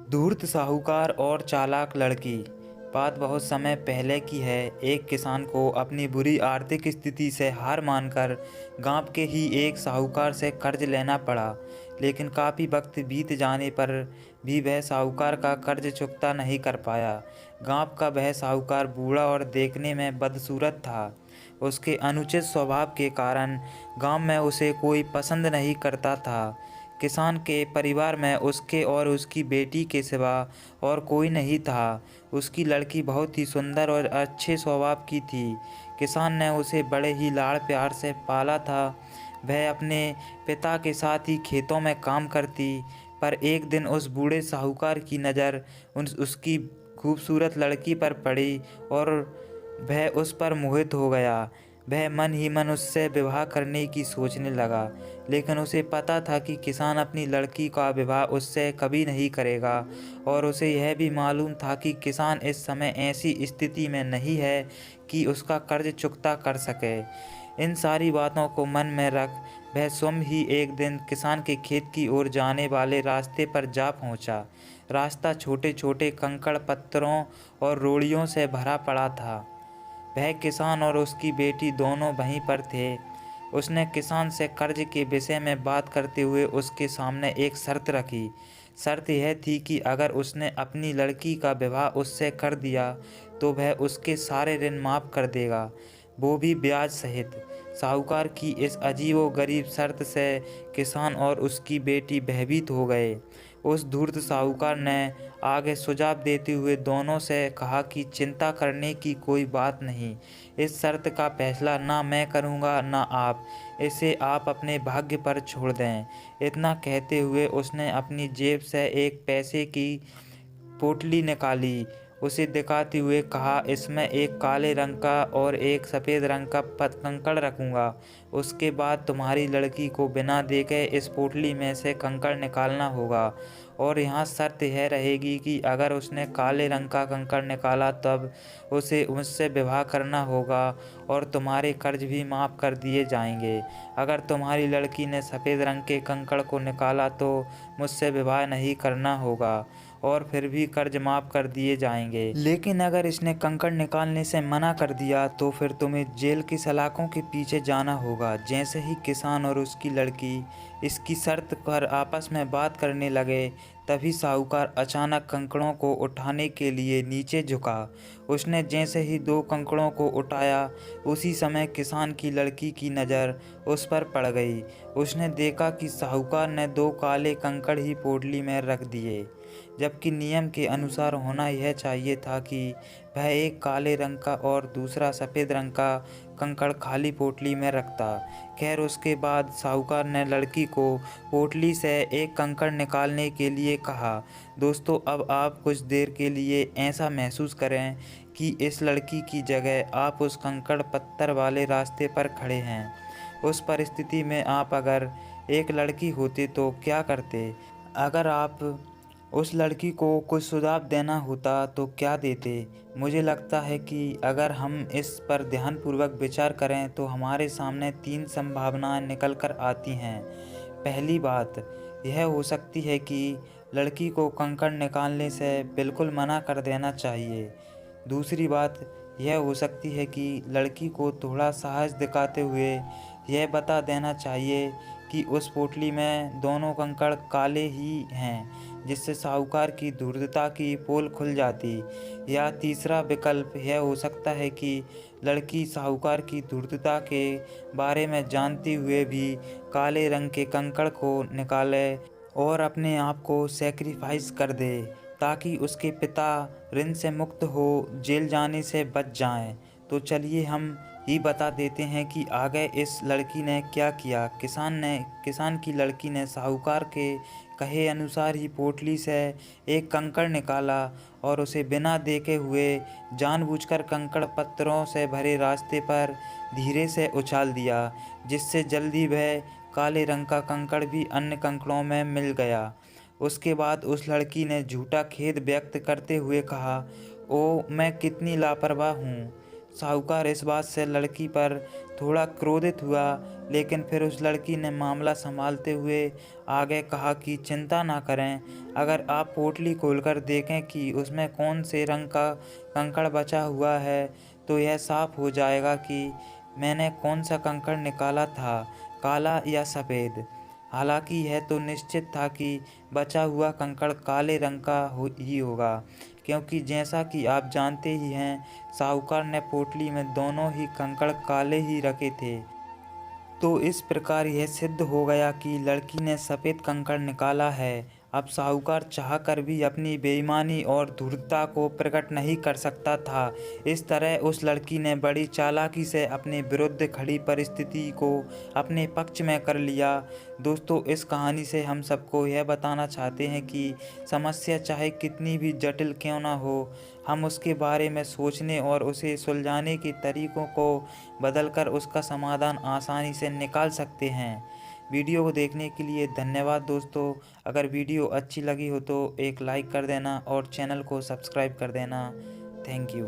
धूर्त साहूकार और चालाक लड़की। बात बहुत समय पहले की है। एक किसान को अपनी बुरी आर्थिक स्थिति से हार मानकर गांव के ही एक साहूकार से कर्ज लेना पड़ा। लेकिन काफ़ी वक्त बीत जाने पर भी वह साहूकार का कर्ज चुकता नहीं कर पाया। गांव का वह साहूकार बूढ़ा और देखने में बदसूरत था। उसके अनुचित स्वभाव के कारण गांव में उसे कोई पसंद नहीं करता था। किसान के परिवार में उसके और उसकी बेटी के सिवा और कोई नहीं था। उसकी लड़की बहुत ही सुंदर और अच्छे स्वभाव की थी। किसान ने उसे बड़े ही लाड़ प्यार से पाला था। वह अपने पिता के साथ ही खेतों में काम करती। पर एक दिन उस बूढ़े साहूकार की नज़र उसकी खूबसूरत लड़की पर पड़ी और वह उस पर मोहित हो गया। वह मन ही मन उससे विवाह करने की सोचने लगा। लेकिन उसे पता था कि किसान अपनी लड़की का विवाह उससे कभी नहीं करेगा और उसे यह भी मालूम था कि किसान इस समय ऐसी स्थिति में नहीं है कि उसका कर्ज चुकता कर सके। इन सारी बातों को मन में रख वह स्वयं ही एक दिन किसान के खेत की ओर जाने वाले रास्ते पर जा पहुंचा। रास्ता छोटे छोटे कंकड़ पत्थरों और रोड़ियों से भरा पड़ा था। वह किसान और उसकी बेटी दोनों वहीं पर थे। उसने किसान से कर्ज के विषय में बात करते हुए उसके सामने एक शर्त रखी। शर्त यह थी कि अगर उसने अपनी लड़की का विवाह उससे कर दिया तो वह उसके सारे ऋण माफ़ कर देगा, वो भी ब्याज सहित। साहूकार की इस अजीबोगरीब शर्त से किसान और उसकी बेटी भयभीत हो गए। उस धूर्त साहूकार ने आगे सुझाव देते हुए दोनों से कहा कि चिंता करने की कोई बात नहीं। इस शर्त का फैसला ना मैं करूँगा ना आप। इसे आप अपने भाग्य पर छोड़ दें। इतना कहते हुए उसने अपनी जेब से एक पैसे की पोटली निकाली। उसे दिखाते हुए कहा, इसमें एक काले रंग का और एक सफ़ेद रंग का कंकड़ रखूँगा। उसके बाद तुम्हारी लड़की को बिना देखे इस पोटली में से कंकड़ निकालना होगा और यहाँ शर्त यह रहेगी कि अगर उसने काले रंग का कंकड़ निकाला तब उसे मुझसे विवाह करना होगा और तुम्हारे कर्ज भी माफ़ कर दिए जाएंगे। अगर तुम्हारी लड़की ने सफ़ेद रंग के कंकड़ को निकाला तो मुझसे विवाह नहीं करना होगा और फिर भी कर्ज माफ़ कर दिए जाएंगे। लेकिन अगर इसने कंकड़ निकालने से मना कर दिया तो फिर तुम्हें जेल की सलाखों के पीछे जाना होगा। जैसे ही किसान और उसकी लड़की इसकी शर्त पर आपस में बात करने लगे, तभी साहूकार अचानक कंकड़ों को उठाने के लिए नीचे झुका। उसने जैसे ही दो कंकड़ों को उठाया, उसी समय किसान की लड़की की नज़र उस पर पड़ गई। उसने देखा कि साहूकार ने दो काले कंकड़ ही पोटली में रख दिए, जबकि नियम के अनुसार होना यह चाहिए था कि वह एक काले रंग का और दूसरा सफ़ेद रंग का कंकड़ खाली पोटली में रखता। खैर, उसके बाद साहूकार ने लड़की को पोटली से एक कंकड़ निकालने के लिए कहा। दोस्तों, अब आप कुछ देर के लिए ऐसा महसूस करें कि इस लड़की की जगह आप उस कंकड़ पत्थर वाले रास्ते पर खड़े हैं। उस परिस्थिति में आप अगर एक लड़की होते तो क्या करते? अगर आप उस लड़की को कुछ सुझाव देना होता तो क्या देते? मुझे लगता है कि अगर हम इस पर ध्यानपूर्वक विचार करें तो हमारे सामने 3 संभावनाएं निकल कर आती हैं। पहली बात यह हो सकती है कि लड़की को कंकड़ निकालने से बिल्कुल मना कर देना चाहिए। दूसरी बात यह हो सकती है कि लड़की को थोड़ा साहस दिखाते हुए यह बता देना चाहिए कि उस पोटली में दोनों कंकड़ काले ही हैं, जिससे साहूकार की धूर्तता की पोल खुल जाती। या तीसरा विकल्प यह हो सकता है कि लड़की साहूकार की धूर्तता के बारे में जानते हुए भी काले रंग के कंकड़ को निकाले और अपने आप को सैक्रिफाइस कर दे, ताकि उसके पिता ऋण से मुक्त हो जेल जाने से बच जाएं। तो चलिए हम ही बता देते हैं कि आगे इस लड़की ने क्या किया। किसान की लड़की ने साहूकार के कहे अनुसार ही पोटली से एक कंकड़ निकाला और उसे बिना देखे हुए जानबूझकर कंकड़ पत्थरों से भरे रास्ते पर धीरे से उछाल दिया, जिससे जल्दी वह काले रंग का कंकड़ भी अन्य कंकड़ों में मिल गया। उसके बाद उस लड़की ने झूठा खेद व्यक्त करते हुए कहा, ओ मैं कितनी लापरवाह हूँ। साहूकार इस बात से लड़की पर थोड़ा क्रोधित हुआ, लेकिन फिर उस लड़की ने मामला संभालते हुए आगे कहा कि चिंता ना करें, अगर आप पोटली खोलकर देखें कि उसमें कौन से रंग का कंकड़ बचा हुआ है, तो यह साफ हो जाएगा कि मैंने कौन सा कंकड़ निकाला था, काला या सफ़ेद। हालांकि यह तो निश्चित था कि बचा हुआ कंकड़ काले रंग का ही होगा, क्योंकि जैसा कि आप जानते ही हैं, साहूकार ने पोटली में दोनों ही कंकड़ काले ही रखे थे। तो इस प्रकार यह सिद्ध हो गया कि लड़की ने सफ़ेद कंकड़ निकाला है। अब साहूकार चाहकर भी अपनी बेईमानी और धूर्तता को प्रकट नहीं कर सकता था। इस तरह उस लड़की ने बड़ी चालाकी से अपने विरुद्ध खड़ी परिस्थिति को अपने पक्ष में कर लिया। दोस्तों, इस कहानी से हम सबको यह बताना चाहते हैं कि समस्या चाहे कितनी भी जटिल क्यों ना हो, हम उसके बारे में सोचने और उसे सुलझाने के तरीकों को बदलकर उसका समाधान आसानी से निकाल सकते हैं। वीडियो को देखने के लिए धन्यवाद दोस्तों। अगर वीडियो अच्छी लगी हो तो एक लाइक कर देना और चैनल को सब्सक्राइब कर देना। Thank you.